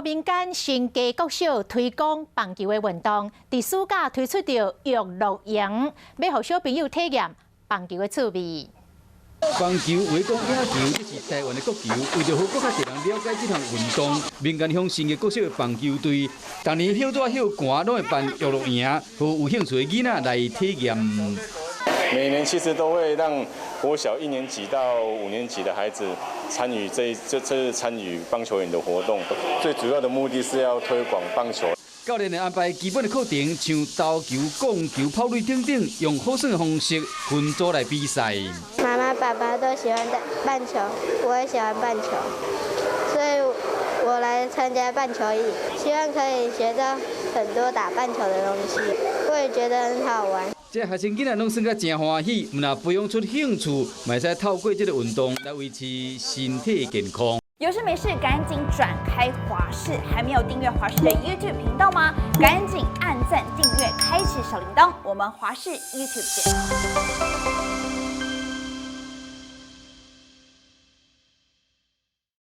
民间新加国小推广棒球的运动，伫暑假推出着育乐营，要互小朋友体验棒球的趣味。棒球为讲野球，这是台湾的国球。为着好更较侪人了解这项运动，民间乡新加国小的棒球队，逐年休大休寒拢会办育乐营，互有兴趣的囡仔来体验。每年其实都会让国小1年级到5年级的孩子参与这次参与棒球营的活动，最主要的目的是要推广棒球。教练会安排基本的课程，像投球、拱球、跑垒等等，用好耍的方式分组来比赛。妈妈、爸爸都喜欢打棒球，我也喜欢棒球，所以我来参加棒球营，希望可以学到很多打棒球的东西，我也觉得很好玩。这学生囡仔拢算甲真欢喜，若培养出兴趣，嘛使透过这个运动来维持身体健康。有事没事赶紧转开华视，还没有订阅华视的 YouTube 频道吗？赶紧按赞、订阅、开启小铃铛，我们华视 YouTube 见。